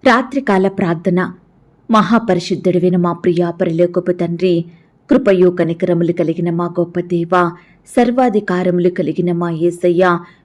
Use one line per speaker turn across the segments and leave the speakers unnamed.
రాత్రికాల ప్రార్థన. మహాపరిశుద్ధుడివైన మా ప్రియ పరలోకపు తండ్రి, కృపయు కనికరములు కలిగిన మా గొప్ప దేవా, సర్వాధికారములు కలిగిన మా యేసయ్య,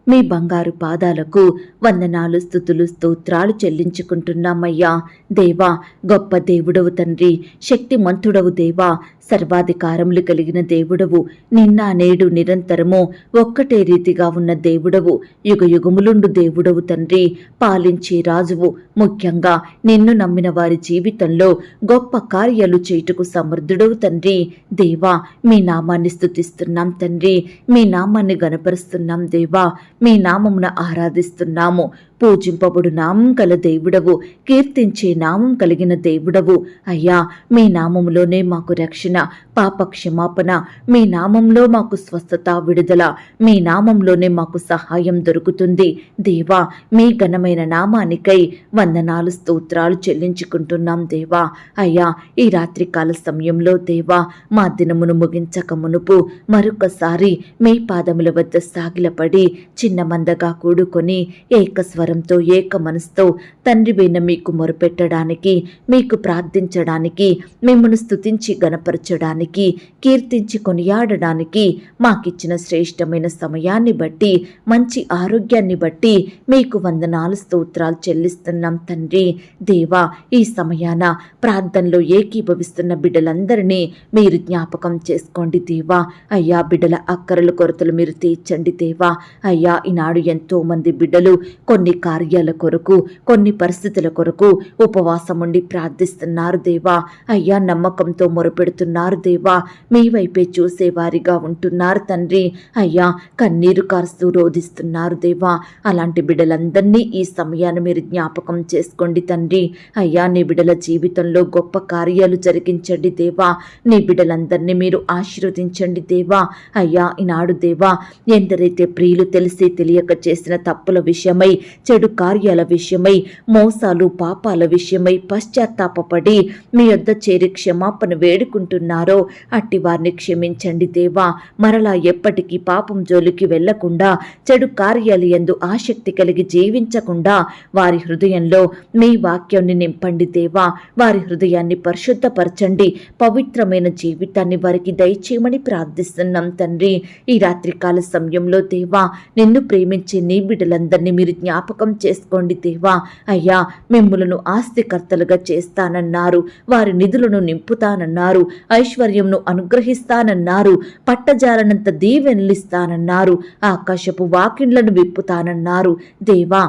మీ బంగారు పాదాలకు వందనాలు, స్తుతులు, స్తోత్రాలు చెల్లించుకుంటున్నామయ్యా. దేవా, గొప్ప దేవుడవు తండ్రి, శక్తిమంతుడవు దేవా, సర్వాధికారములు కలిగిన దేవుడవు, నిన్న నేడు నిరంతరము ఒక్కటే రీతిగా ఉన్న దేవుడవు, యుగ యుగములుండు దేవుడవు తండ్రి, పాలించే రాజువు. ముఖ్యంగా నిన్ను నమ్మిన వారి జీవితంలో గొప్ప కార్యాలు చేయుటకు సమర్థుడవు తండ్రి. దేవా, మీ నామాన్ని స్తుతిస్తున్నాం తండ్రి, మీ నామాన్ని గణపరుస్తున్నాం దేవా, మీ నామమున ఆరాధిస్తున్నాము. పూజింపబడు నామం గల దేవుడవు, కీర్తించే నామం కలిగిన దేవుడవు. అయ్యా, మీ నామములోనే మాకు రక్షణ, పాప క్షమాపణ, మీ నామంలో మాకు స్వస్థత, విడుదల, మీ నామంలోనే మాకు సహాయం దొరుకుతుంది. దేవా, మీ ఘనమైన నామానికై వందనాలు, స్తోత్రాలు చెల్లించుకుంటున్నాం దేవా. అయ్యా, ఈ రాత్రికాల సమయంలో దేవా, మా దినమును ముగించక మునుపు మరొకసారి మీ పాదముల వద్ద సాగిలపడి చిన్న మందగా కూడుకొని ఏకస్వరంతో ఏక మనసుతో తండ్రివైన మీకు మొరపెట్టడానికి, మీకు ప్రార్థించడానికి, మిమ్మల్ని స్తుతించి గణపరచడానికి, కీర్తించి కొనియాడడానికి మాకిచ్చిన శ్రేష్టమైన సమయాన్ని బట్టి, మంచి ఆరోగ్యాన్ని బట్టి మీకు వందనాలు, స్తోత్రాలు చెల్లిస్తున్నాం తండ్రి. దేవా, ఈ సమయాన ప్రార్థనలో ఏకీభవిస్తున్న బిడ్డలందరినీ మీరు జ్ఞాపకం చేసుకోండి దేవా. అయ్యా, బిడ్డల అక్కరలు కొరతలు మీరు తీర్చండి దేవా. అయ్యా, ఈనాడు ఎంతో మంది బిడ్డలు కొన్ని కార్యాల కొరకు, కొన్ని పరిస్థితుల కొరకు ఉపవాసం ఉండి ప్రార్థిస్తున్నారు దేవా. అయ్యా, నమ్మకంతో మొరపెడుతున్నారు దేవా, మీ వైపే చూసేవారిగా ఉంటున్నారు తండ్రి. అయ్యా, కన్నీరు కారుస్తూ రోధిస్తున్నారు దేవా. అలాంటి బిడ్డలందరినీ ఈ సమయాన్ని మీరు జ్ఞాపకం చేసుకోండి తండ్రి. అయ్యా, నీ బిడ్డల జీవితంలో గొప్ప కార్యాలు జరిగించండి దేవా. నీ బిడ్డలందరినీ మీరు ఆశీర్వదించండి దేవా. అయ్యా, ఈనాడు దేవా, ఎందరైతే ప్రియులు తెలిసి తెలియక చేసిన తప్పుల విషయమై, చెడు కార్యాల విషయమై, మోసాలు పాపాల విషయమై పశ్చాత్తాపపడి మీ యొద్ద చేరి క్షమాపణ వేడుకుంటున్నారో అట్టి వారిని క్షమించండి దేవా. మరలా ఎప్పటికీ పాపం జోలికి వెళ్లకుండా, చెడు కార్యాలు యందు ఆసక్తి కలిగి జీవించకుండా వారి హృదయంలో మీ వాక్యాన్ని నింపండి దేవా. వారి హృదయాన్ని పరిశుద్ధపరచండి, పవిత్రమైన జీవితాన్ని వారికి దయచేయమని ప్రార్థిస్తున్నాం తండ్రి. ఈ రాత్రికాల సమయంలో దేవా, నిన్ను ప్రేమించే నీ బిడ్డలందరినీ మీరు జ్ఞాపకం చేసుకోండి దేవా. అయ్యా, మిమ్ములను ఆస్తికర్తలుగా చేస్తానన్నారు, వారి నిధులను నింపుతానన్నారు, ఐశ్వర్యంను అనుగ్రహిస్తానన్నారు, పట్టజాలనంత దీవెనలిస్తానన్నారు, ఆకాశపు వాకిండ్లను విప్పుతానన్నారు. దేవా,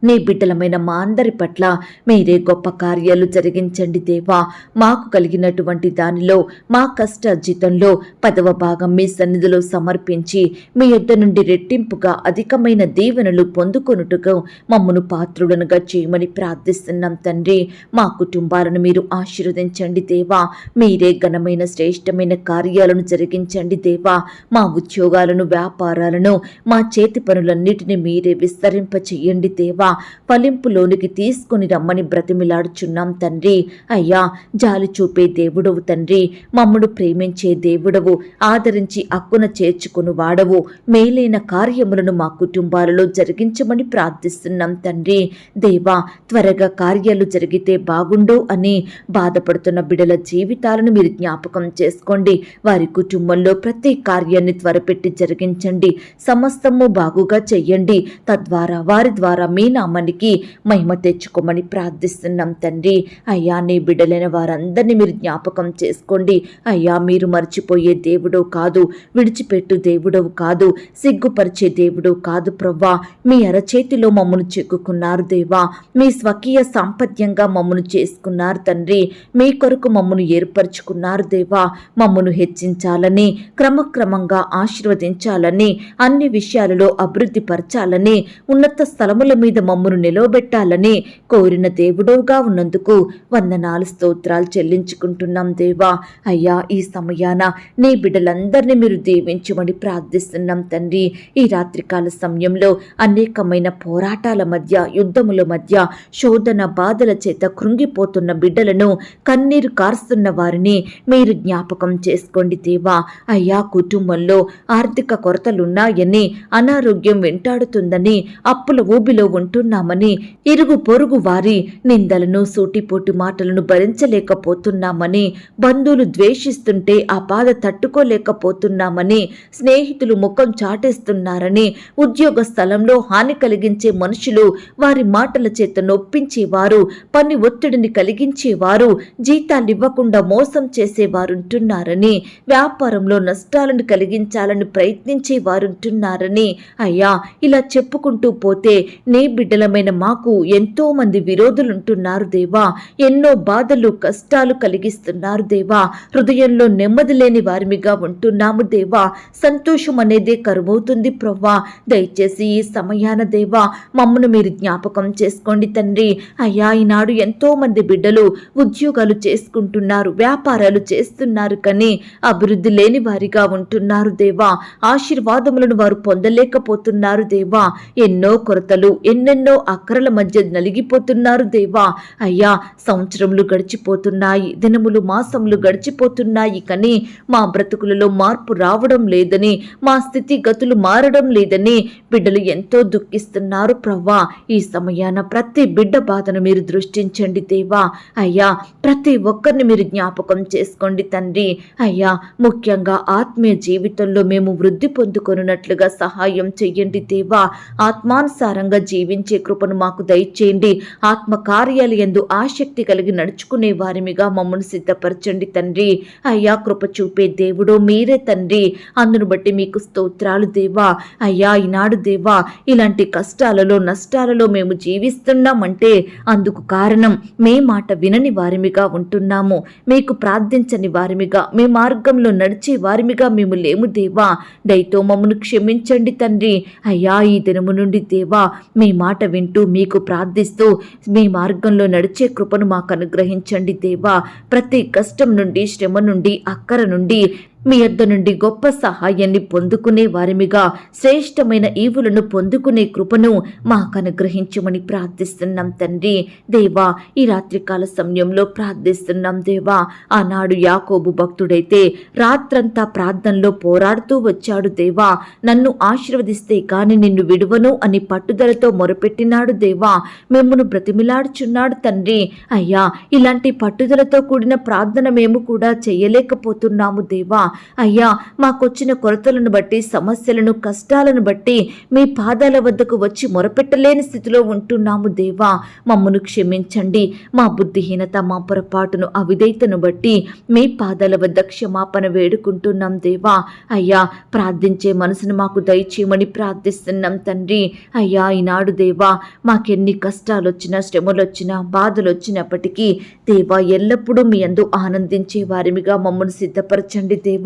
నీ బిడ్డలమైన మా అందరి పట్ల మీరే గొప్ప కార్యాలు జరిగించండి దేవా. మాకు కలిగినటువంటి దానిలో, మా కష్టార్జితంలో 10వ భాగం మీ సన్నిధిలో సమర్పించి మీ యొద్ద నుండి రెట్టింపుగా అధికమైన దీవెనలు పొందుకొనుటకు మమ్మను పాత్రుడనుగా చేయమని ప్రార్థిస్తున్నాం తండ్రి. మా కుటుంబాలను మీరు ఆశీర్వదించండి దేవా. మీరే ఘనమైన శ్రేష్టమైన కార్యాలను జరిగించండి దేవా. మా ఉద్యోగాలను, వ్యాపారాలను, మా చేతి పనులన్నిటినీ మీరే విస్తరింపచేయండి దేవా. ఫలింపులోనికి తీసుకుని రమ్మని బ్రతిమిలాడుచున్నాం తండ్రి. అయ్యా, జాలి చూపే దేవుడవు తండ్రి, మమ్మను ప్రేమించే దేవుడవు, ఆదరించి అక్కున చేర్చుకుని వాడవు. మేలైన కార్యములను మా కుటుంబాలలో జరిగించమని ప్రార్థిస్తున్నాం తండ్రి. దేవా, త్వరగా కార్యాలు జరిగితే బాగుండు అని బాధపడుతున్న బిడ్డల జీవితాలను మీరు జ్ఞాపకం చేసుకోండి. వారి కుటుంబంలో ప్రతి కార్యాన్ని త్వరపెట్టి జరిగించండి, సమస్తము బాగుగా చెయ్యండి. తద్వారా వారి ద్వారా మీ నామానికి మహిమ తెచ్చుకోమని ప్రార్థిస్తున్నాం తండ్రి. అయ్యా, నీ బిడ్డలైన వారందరినీ మీరు జ్ఞాపకం చేసుకోండి. అయ్యా, మీరు మర్చిపోయే దేవుడు కాదు, విడిచిపెట్టు దేవుడవు కాదు, సిగ్గుపరిచే దేవుడు కాదు ప్రవ్వా. మీ అరచేతిలో మమ్మను చెక్కుకున్నారు దేవా. మీ స్వకీయ సాంపత్యంగా మమ్మను చేసుకున్నారు తండ్రి. మీ కొరకు మమ్మను ఏర్పరచుకున్నారు దేవా. మమ్మను హెచ్చించాలని, క్రమక్రమంగా ఆశీర్వదించాలని, అన్ని విషయాలలో అభివృద్ధి పరచాలని, ఉన్నత స్థలముల మీద మమ్మను నిలవబెట్టాలని కోరిన దేవుడవుగా ఉన్నందుకు వందనాలు, స్తోత్రాలు చెల్లించుకుంటున్నాం దేవా. అయ్యా, ఈ సమయాన నీ బిడ్డలందరినీ మీరు దీవించమని ప్రార్థిస్తున్నాం తండ్రి. ఈ రాత్రికాల సమయంలో అనేకమైన పోరాటాల మధ్య, యుద్ధముల మధ్య, శోధన బాధల చేత కృంగిపోతున్న బిడ్డలను, కన్నీరు కారుస్తున్న వారిని మీరు జ్ఞాపకం చేసుకోండి దేవా. అయ్యా, కుటుంబంలో ఆర్థిక కొరతలున్నాయని, అనారోగ్యం వెంటాడుతుందని, అప్పుల ఊబిలో ఉంటూ ఉంటున్నామని, ఇరుగు పొరుగు వారి నిందలను సూటిపోటి మాటలను భరించలేకపోతున్నామని, బంధువులు ద్వేషిస్తుంటే ఆ బాధ తట్టుకోలేకపోతున్నామని, స్నేహితులు ముఖం చాటేస్తున్నారని, ఉద్యోగ స్థలంలో హాని కలిగించే మనుషులు వారి మాటల చేత నొప్పించేవారు, పని ఒత్తిడిని కలిగించేవారు, జీతాలివ్వకుండా మోసం చేసేవారుంటున్నారని, వ్యాపారంలో నష్టాలను కలిగించాలని ప్రయత్నించేవారుంటున్నారని, అయ్యా ఇలా చెప్పుకుంటూ పోతే నీ బిడ్డలమైన మాకు ఎంతో మంది విరోధులుంటున్నారు దేవా. ఎన్నో బాధలు కష్టాలు కలిగిస్తున్నారు దేవా. హృదయంలో నెమ్మది లేని వారిమిగా ఉంటున్నాము దేవా. సంతోషం అనేదే కరువవుతుంది ప్రవ్వా. దయచేసి ఈ సమయాన దేవా మమ్మను మీరు జ్ఞాపకం చేసుకోండి తండ్రి. అయ్యా ఈనాడు ఎంతో మంది బిడ్డలు ఉద్యోగాలు చేసుకుంటున్నారు, వ్యాపారాలు చేస్తున్నారు, కానీ అభివృద్ధి లేని వారిగా ఉంటున్నారు దేవా. ఆశీర్వాదములను వారు పొందలేకపోతున్నారు దేవా. ఎన్నో కొరతలు, ఎన్నెన్నో అక్కరల మధ్య నలిగిపోతున్నారు దేవా. అయ్యా సంవత్సరములు గడిచిపోతున్నాయి, దినములు మాసములు గడిచిపోతున్నాయి, కానీ మా బ్రతుకులలో మార్పు రావడం లేదని, మా స్థితిగతులు మారడం లేదని బిడ్డలు ఎంతో దుఃఖిస్తున్నారు ప్రవ్వా. ఈ సమయాన ప్రతి బిడ్డ బాధను మీరు దృష్టించండి దేవా. అయ్యా ప్రతి ఒక్కరిని మీరు జ్ఞాపకం చేసుకోండి తండ్రి. అయ్యా ముఖ్యంగా ఆత్మీయ జీవితంలో మేము వృద్ధి పొందుకొనున్నట్లుగా సహాయం చెయ్యండి దేవా. ఆత్మానుసారంగా జీవించే కృపను మాకు దయచేయండి. ఆత్మ కార్యాలు యందు ఆసక్తి కలిగి నడుచుకునే వారిమిగా మమ్మల్ని సిద్ధపరచండి తండ్రి. అయ్యా కృప చూపే దేవుడో మీరే తండ్రి. అందును బట్టి మీకు స్తోత్రాలు దేవా. అయ్యా ఈనాడు దేవా ఇలాంటి కష్టాలలో నష్టాలలో మేము జీవిస్తున్నామంటే అందుకు కారణం మీ మాట వినని వారిమిగా ఉంటున్నాము, మీకు ప్రార్థించని వారిమిగా, మీ మార్గంలో నడిచే వారిమిగా మేము లేము దేవా. దయతో మమ్మను క్షమించండి తండ్రి. అయ్యా ఈ దినము నుండి దేవా మీ మాట వింటూ మీకు ప్రార్థిస్తూ మీ మార్గంలో నడిచే కృపను మాకు అనుగ్రహించండి దేవా. ప్రతి కష్టం నుండి, శ్రమ నుండి, అక్కర నుండి మీ యొద్ద నుండి గొప్ప సహాయాన్ని పొందుకునే వారిమిగా, శ్రేష్టమైన ఈవులను పొందుకునే కృపను మాకు అనుగ్రహించమని ప్రార్థిస్తున్నాం తండ్రి. దేవా ఈ రాత్రికాల సమయంలో ప్రార్థిస్తున్నాం దేవా. ఆనాడు యాకోబు భక్తుడైతే రాత్రంతా ప్రార్థనలో పోరాడుతూ వచ్చాడు దేవా. నన్ను ఆశీర్వదిస్తే కాని నిన్ను విడువను అని పట్టుదలతో మొరపెట్టినాడు దేవా. మిమ్మును బ్రతిమిలాడుచున్నాడు తండ్రి. అయ్యా ఇలాంటి పట్టుదలతో కూడిన ప్రార్థన మేము కూడా చేయలేకపోతున్నాము దేవా. అయ్యా మాకొచ్చిన కొరతలను బట్టి, సమస్యలను, కష్టాలను బట్టి మీ పాదాల వద్దకు వచ్చి మొరపెట్టలేని స్థితిలో ఉంటున్నాము దేవా. మమ్మను క్షమించండి. మా బుద్ధిహీనత, మా పొరపాటును, అవిధేయతను బట్టి మీ పాదాల వద్ద క్షమాపణ వేడుకుంటున్నాం దేవా. అయ్యా ప్రార్థించే మనసును మాకు దయచేయమని ప్రార్థిస్తున్నాం తండ్రి. అయ్యా ఈనాడు దేవా మాకెన్ని కష్టాలు వచ్చినా, శ్రమలు వచ్చినా, బాధలు వచ్చినప్పటికీ దేవా ఎల్లప్పుడూ మీ యందు ఆనందించే వారిమిగా మమ్మల్ని సిద్ధపరచండి దేవా.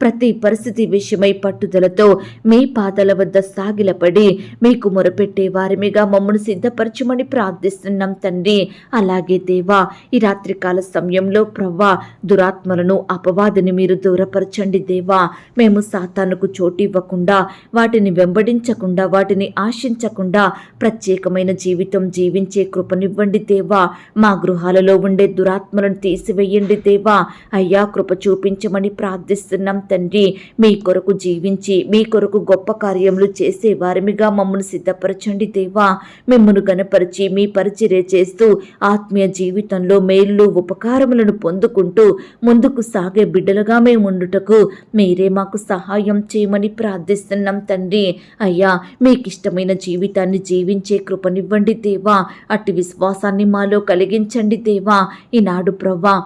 ప్రతి పరిస్థితి విషయమై పట్టుదలతో మీ పాదాల వద్ద సాగిలపడి మీకు మొరపెట్టే వారిమిగా మమ్మల్ని సిద్ధపరచమని ప్రార్థిస్తున్నాం తండ్రి. అలాగే దేవా ఈ రాత్రికాల సమయంలో ప్రవ్వా దురాత్మలను, అపవాదిని మీరు దూరపరచండి దేవా. మేము సాతానుకు చోటివ్వకుండా, వాటిని వెంబడించకుండా, వాటిని ఆశించకుండా ప్రత్యేకమైన జీవితం జీవించే కృపనివ్వండి దేవా. మా గృహాలలో ఉండే దురాత్మలను తీసివేయండి దేవా. అయ్యా కృప చూపించమని ప్రార్థిస్తున్నాం తండ్రి. మీ కొరకు జీవించి మీ కొరకు గొప్ప కార్యములు చేసే వారిమిగా మమ్మల్ని సిద్ధపరచండి దేవా. మిమ్మను గణపరిచి మీ పరిచర్య చేస్తూ ఆత్మీయ జీవితంలో మేలు ఉపకారములను పొందుకుంటూ ముందుకు సాగే బిడ్డలుగా మేము ఉండుటకు మీరే మాకు సహాయం చేయమని ప్రార్థిస్తున్నాం తండ్రి. అయ్యా మీకిష్టమైన జీవితాన్ని జీవించే కృపనివ్వండి దేవా. అట్టి విశ్వాసాన్ని మాలో కలిగించండి దేవా. ఈనాడు ప్రవ్వా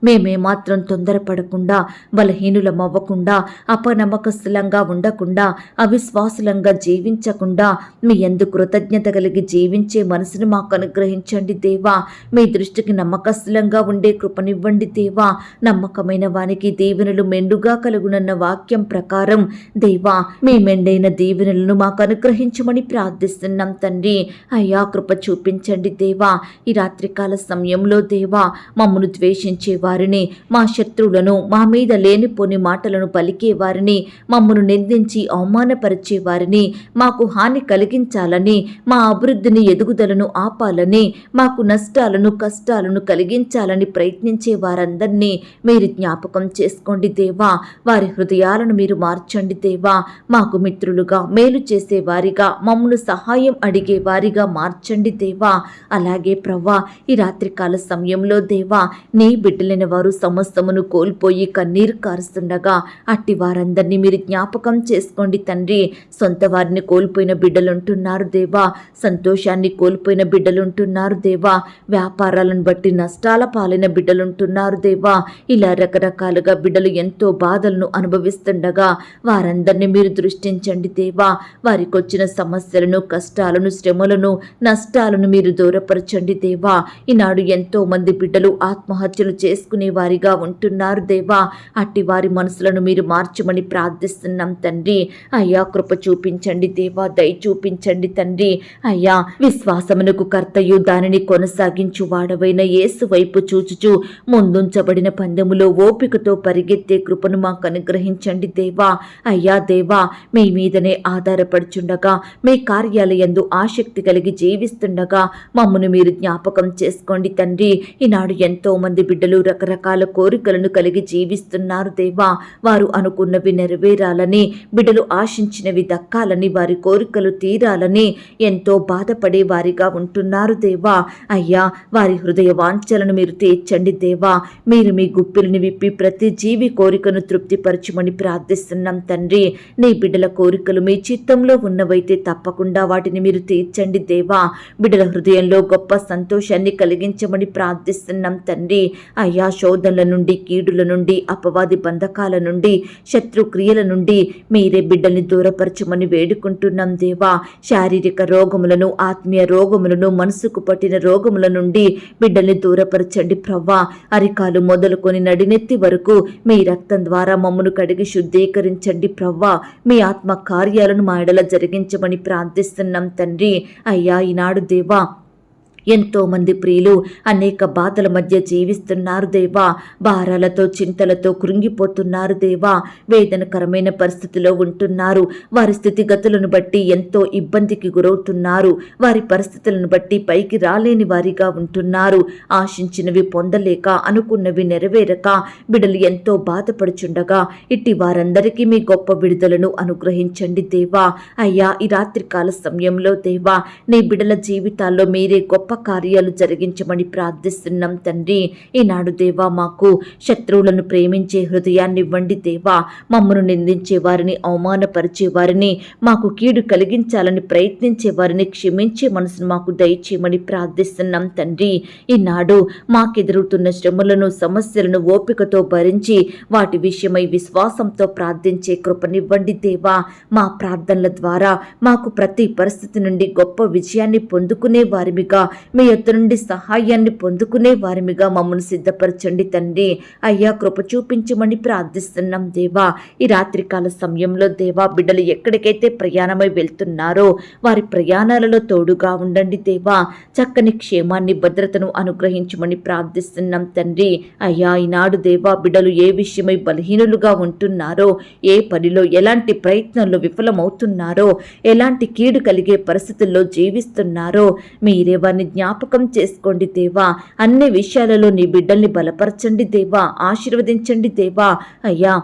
మేమేమాత్రం తొందరపడకుండా, బలహీనులమవ్వకుండా, అపనమ్మకస్తులంగా ఉండకుండా, అవిశ్వాసులంగా జీవించకుండా మీ యందు కృతజ్ఞత కలిగి జీవించే మనసును మాకు అనుగ్రహించండి దేవా. మీ దృష్టికి నమ్మకస్తులంగా ఉండే కృపనివ్వండి దేవా. నమ్మకమైన వానికి దీవెనలు మెండుగా కలుగునన్న వాక్యం ప్రకారం దేవా మీ మెండైన దీవెనలను మాకు అనుగ్రహించమని ప్రార్థిస్తున్నాం తండ్రి. అయ్యా కృప చూపించండి దేవా. ఈ రాత్రికాల సమయంలో దేవా మమ్మను ద్వేషించే వారిని, మా శత్రువులను, మా మీద లేనిపోని మాటలను పలికే వారిని, మమ్మను నిందించి అవమానపరిచే వారిని, మాకు హాని కలిగించాలని, మా అభివృద్ధిని ఎదుగుదలను ఆపాలని, మాకు నష్టాలను కష్టాలను కలిగించాలని ప్రయత్నించే వారందరినీ మీరు జ్ఞాపకం చేసుకోండి దేవా. వారి హృదయాలను మీరు మార్చండి దేవా. మాకు మిత్రులుగా, మేలు చేసే వారిగా, మమ్మల్ని సహాయం అడిగే వారిగా మార్చండి దేవా. అలాగే ప్రవ్వా, ఈ రాత్రికాల సమయంలో దేవా, నీ బిడ్డలైన వారు సమస్తమును కోల్పోయి కన్నీరు కారుస్తుండగా అట్టి వారందరినీ మీరు జ్ఞాపకం చేసుకోండి తండ్రి. సొంత వారిని కోల్పోయిన బిడ్డలుంటున్నారు దేవా, సంతోషాన్ని కోల్పోయిన బిడ్డలుంటున్నారు దేవా, వ్యాపారాలను బట్టి నష్టాల పాలైన బిడ్డలుంటున్నారు దేవా. ఇలా రకరకాలుగా బిడ్డలు ఎంతో బాధలను అనుభవిస్తుండగా వారందరినీ మీరు దృష్టించండి దేవా. వారికి వచ్చిన సమస్యలను, కష్టాలను, శ్రమలను, నష్టాలను మీరు దూరపరచండి దేవా. ఈనాడు ఎంతో మంది బిడ్డలు ఆత్మహత్యలు చేసుకునే వారిగా ఉంటున్నారు దేవా. అట్టి వారి మనసులను మీరు మార్చమని ప్రార్థిస్తున్నాం తండ్రి. అయ్యా, కృప చూపించండి దేవా, దయ చూపించండి తండ్రి. అయ్యా, విశ్వాసమునకు కర్తయు దానిని కొనసాగించు వాడవైన యేసు వైపు చూచుచు ముందుంచబడిన పందెములో ఓపికతో పరిగెత్తే కృపను మాకు అనుగ్రహించండి దేవా. అయ్యా దేవా, మీ మీదనే ఆధారపడుచుండగా, మీ కార్యాలయందు ఆసక్తి కలిగి జీవిస్తుండగా మమ్మను మీరు జ్ఞాపకం చేసుకోండి తండ్రి. ఈనాడు ఎంతో మంది బిడ్డలు రకరకాల కోరికలను కలిగి జీవిస్తున్నారు దేవా. వారు అనుకున్నవి నెరవేరాలని, బిడ్డలు ఆశించినవి దక్కాలని, వారి కోరికలు తీరాలని ఎంతో బాధపడే వారిగా ఉంటున్నారు దేవా. అయ్యా, వారి హృదయ వాంఛలను మీరు తీర్చండి దేవా. మీరు మీ గుప్పిలిని విప్పి ప్రతి జీవి కోరికను తృప్తిపరచమని ప్రార్థిస్తున్నాం తండ్రి. నీ బిడ్డల కోరికలు మీ చిత్తంలో ఉన్నవైతే తప్పకుండా వాటిని మీరు తీర్చండి దేవా. బిడ్డల హృదయంలో గొప్ప సంతోషాన్ని కలిగించమని ప్రార్థిస్తున్నాం తండ్రి. అయ్యా, శోధనల నుండి, కీడుల నుండి, అపవాది బంధకాల నుండి, శత్రుక్రియల నుండి మీరే బిడ్డల్ని దూరపరచమని వేడుకుంటున్నాం దేవా. శారీరక రోగములను, ఆత్మీయ రోగములను, మనసుకు పట్టిన రోగముల నుండి బిడ్డల్ని దూరపరచండి ప్రవ్వా. అరికాలు మొదలుకొని నడినెత్తి వరకు మీ రక్తం ద్వారా మమ్మను కడిగి శుద్ధీకరించండి ప్రవ్వా. మీ ఆత్మ కార్యాలను మా ఎడల జరిగించమని ప్రార్థిస్తున్నాం తండ్రి. అయ్యా, ఈనాడు దేవా, ఎంతో మంది ప్రియులు అనేక బాధల మధ్య జీవిస్తున్నారు దేవా. భారాలతో, చింతలతో కృంగిపోతున్నారు దేవా. వేదనకరమైన పరిస్థితిలో ఉంటున్నారు. వారి స్థితిగతులను బట్టి ఎంతో ఇబ్బందికి గురవుతున్నారు. వారి పరిస్థితులను బట్టి పైకి రాలేని వారిగా ఉంటున్నారు. ఆశించినవి పొందలేక, అనుకున్నవి నెరవేరక బిడ్డలు ఎంతో బాధపడుచుండగా ఇట్టి వారందరికీ మీ గొప్ప విడుదలను అనుగ్రహించండి దేవా. అయ్యా, ఈ రాత్రికాల సమయంలో దేవా, నీ బిడ్డల జీవితాల్లో మీరే గొప్ప కార్యాలు జరిగించమని ప్రార్థిస్తున్నాం తండ్రి. ఈనాడు దేవా, మాకు శత్రువులను ప్రేమించే హృదయాన్ని ఇవ్వండి దేవా. మమ్మను నిందించే వారిని, అవమానపరిచే వారిని, మాకు కీడు కలిగించాలని ప్రయత్నించే వారిని క్షమించే మనసును మాకు దయచేయమని ప్రార్థిస్తున్నాం తండ్రి. ఈనాడు మాకెదురుతున్న శ్రమలను, సమస్యలను ఓపికతో భరించి వాటి విషయమై విశ్వాసంతో ప్రార్థించే కృపనివ్వండి దేవా. మా ప్రార్థనల ద్వారా మాకు ప్రతి పరిస్థితి నుండి గొప్ప విజయాన్ని పొందుకునే వారిమిగా, మీ యొద్ద నుండి సహాయాన్ని పొందుకునే వారిమిగా మమ్మల్ని సిద్ధపరచండి తండ్రి. అయ్యా, కృప చూపించమని ప్రార్థిస్తున్నాం దేవా. ఈ రాత్రికాల సమయంలో దేవా, బిడ్డలు ఎక్కడికైతే ప్రయాణమై వెళ్తున్నారో వారి ప్రయాణాలలో తోడుగా ఉండండి దేవా. చక్కని క్షేమాన్ని, భద్రతను అనుగ్రహించమని ప్రార్థిస్తున్నాం తండ్రి. అయ్యా, ఈనాడు దేవా, బిడ్డలు ఏ విషయమై బలహీనులుగా ఉంటున్నారో, ఏ పనిలో ఎలాంటి ప్రయత్నంలో విఫలమవుతున్నారో, ఎలాంటి కీడు కలిగే పరిస్థితుల్లో జీవిస్తున్నారో మీరే వారిని జ్ఞాపకం చేసుకోండి దేవా. అన్ని విషయాలలో నీ బిడ్డల్ని బలపరచండి దేవా. ఆశీర్వదించండి దేవా. అయ్యా,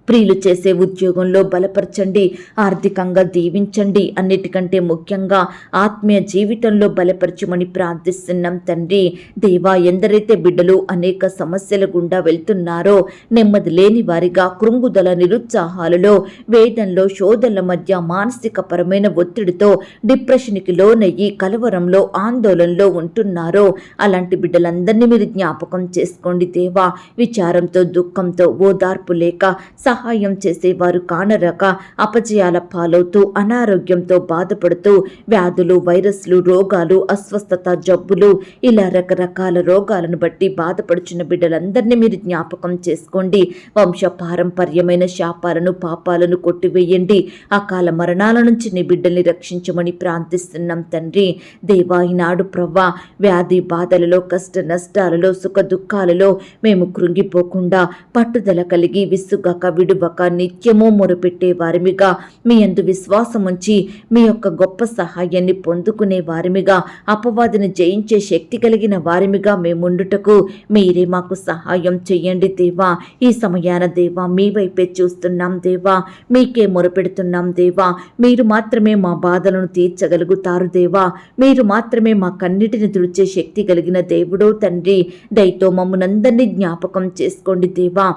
ప్రియులు చేసే ఉద్యోగంలో బలపరచండి, ఆర్థికంగా దీవించండి. అన్నిటికంటే ముఖ్యంగా ఆత్మీయ జీవితంలో బలపరచమని ప్రార్థిస్తున్నాం తండ్రి. దేవా, ఎందరైతే బిడ్డలు అనేక సమస్యల గుండా వెళ్తున్నారో, నెమ్మది లేని వారిగా, కృంగుదల, నిరుత్సాహాలలో, వేదనలో, శోధనల మధ్య మానసిక పరమైన ఒత్తిడితో డిప్రెషన్కి లోనయ్యి కలవరంలో, ఆందోళనలో ఉంటున్నారో అలాంటి బిడ్డలందరినీ మీరు జ్ఞాపకం చేసుకోండి దేవా. విచారంతో, దుఃఖంతో, ఓదార్పు లేక, సహాయం చేసేవారు కానరాక అపజయాల పాలవుతూ అనారోగ్యంతో బాధపడుతూ వ్యాధులు, వైరస్లు, రోగాలు, అస్వస్థత, జబ్బులు ఇలా రకరకాల రోగాలను బట్టి బాధపడుచున్న బిడ్డలందరినీ మీరు జ్ఞాపకం చేసుకోండి. వంశ పారంపర్యమైన శాపాలను, పాపాలను కొట్టివేయండి. అకాల మరణాల నుంచి నీ బిడ్డల్ని రక్షించమని ప్రార్థిస్తున్నాం తండ్రి. దేవా, ఈనాడు ప్రవ్వా వ్యాధి బాధలలో, కష్ట నష్టాలలో, సుఖ దుఃఖాలలో మేము కృంగిపోకుండా పట్టుదల కలిగి విసుగక విడువక నిత్యము మొరపెట్టే వారిమిగా, మీ యందు విశ్వాసం ఉంచి మీ యొక్క గొప్ప సహాయాన్ని పొందుకునే వారిమిగా, అపవాదిని జయించే శక్తి కలిగిన వారిమిగా మేముండుటకు మీరే మాకు సహాయం చెయ్యండి దేవా. ఈ సమయాన దేవా మీ వైపే చూస్తున్నాం దేవా, మీకే మొరపెడుతున్నాం దేవా. మీరు మాత్రమే మా బాధలను తీర్చగలుగుతారు దేవా. మీరు మాత్రమే మా కన్నిటిని తుడిచే శక్తి కలిగిన దేవుడో తండ్రి. దయతో మమ్మునందరినీ జ్ఞాపకం చేసుకోండి దేవా.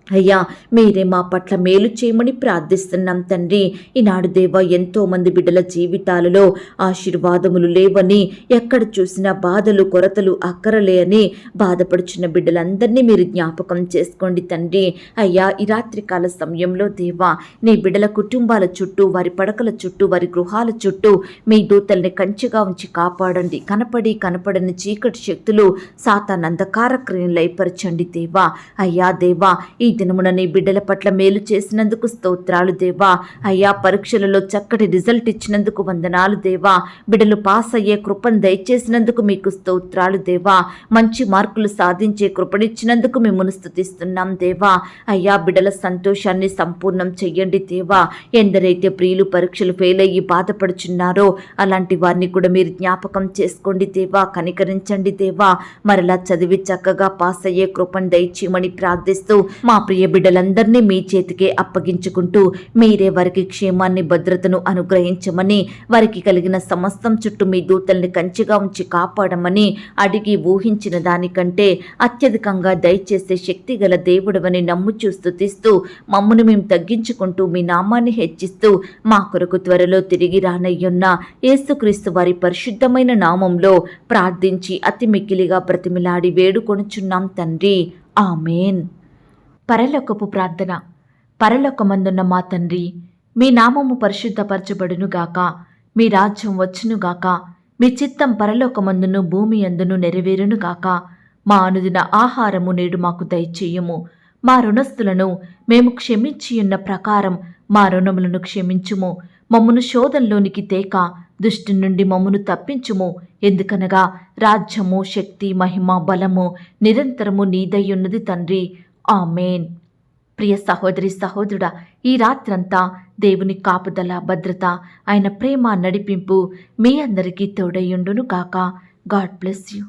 అయ్యా, మీరే మా పట్ల మేలు చేయమని ప్రార్థిస్తున్నాం తండ్రి. ఈనాడు దేవా, ఎంతో మంది బిడ్డల జీవితాలలో ఆశీర్వాదములు లేవని, ఎక్కడ చూసినా బాధలు, కొరతలు, అక్కరలే అని బాధపడుచున్న బిడ్డలందరినీ మీరు జ్ఞాపకం చేసుకోండి తండ్రి. అయ్యా, ఈ రాత్రికాల సమయంలో దేవా, నీ బిడ్డల కుటుంబాల చుట్టూ, వారి పడకల చుట్టూ, వారి గృహాల చుట్టూ మీ దూతల్ని కంచెగా ఉంచి కాపాడండి. కనపడని చీకటి శక్తులు, సాతాను అంధకార క్రియలు లయపరచండి దేవా. అయ్యా దేవా, ఈ దినమున నీ బిడ్డల పట్ల మేలు చేసినందుకు స్తోత్రాలు దేవా. అయ్యా, పరీక్షలలో చక్కటి రిజల్ట్ ఇచ్చినందుకు వందనాలు దేవా. బిడ్డలు పాస్ అయ్యే కృపను దయచేసినందుకు మీకు స్తోత్రాలు దేవా. మంచి మార్కులు సాధించే కృపనిచ్చినందుకు మిమ్మల్ని స్తుతిస్తున్నాం దేవా. అయ్యా, బిడ్డల సంతోషాన్ని సంపూర్ణం చెయ్యండి దేవా. ఎందరైతే ప్రియులు పరీక్షలు ఫెయిల్ అయ్యి బాధపడుచున్నారో అలాంటి వారిని కూడా మీరు జ్ఞాపకం చేసుకోండి దేవా. కనికరించండి దేవా. మరలా చదివి చక్కగా పాస్ అయ్యే కృపను దయచేయమని ప్రార్థిస్తూ మా ప్రియ బిడ్డలందరినీ మీ చేతికే అప్పగించుకుంటూ మీరే వారికి క్షేమాన్ని, భద్రతను అనుగ్రహించమని, వారికి కలిగిన సమస్తం చుట్టూ మీ దూతల్ని కంచెగా ఉంచి కాపాడమని అడిగి ఊహించిన దానికంటే అత్యధికంగా దయచేసే శక్తి గల దేవుడవని నమ్ముచూ స్తుతిస్తూ మమ్మను మేము తగ్గించుకుంటూ మీ నామాన్ని హెచ్చిస్తూ మా కొరకు త్వరలో తిరిగి రానయ్యున్న యేసుక్రీస్తు వారి పరిశుద్ధమైన నామంలో ప్రార్థించి అతి మిక్కిలిగా బ్రతిమిలాడి వేడుకొనుచున్నాం తండ్రి. ఆమేన్. పరలోకపు ప్రార్థన. పరలోకమందున్న మా తండ్రి, మీ నామము పరిశుద్ధపరచబడునుగాక, మీ రాజ్యం వచ్చునుగాక, మీ చిత్తం పరలోకమందును భూమి అందును నెరవేరునుగాక. మా అనుదిన ఆహారము నేడు మాకు దయచేయుము. మా రుణస్థులను మేము క్షమించియున్న ప్రకారం మా రుణములను క్షమించుము. మమ్మను శోధంలోనికి తేక దుష్టు నుండి మమ్మను తప్పించుము. ఎందుకనగా రాజ్యము, శక్తి, మహిమ, బలము నిరంతరము నీదయ్యున్నది తండ్రి. ఆమేన్. ప్రియ సహోదరి, సహోదరుడా, ఈ రాత్రంతా దేవుని కాపుదల, భద్రత, ఆయన ప్రేమ, నడిపింపు మీ అందరికీ తోడయ్యుండును గాక. God bless you.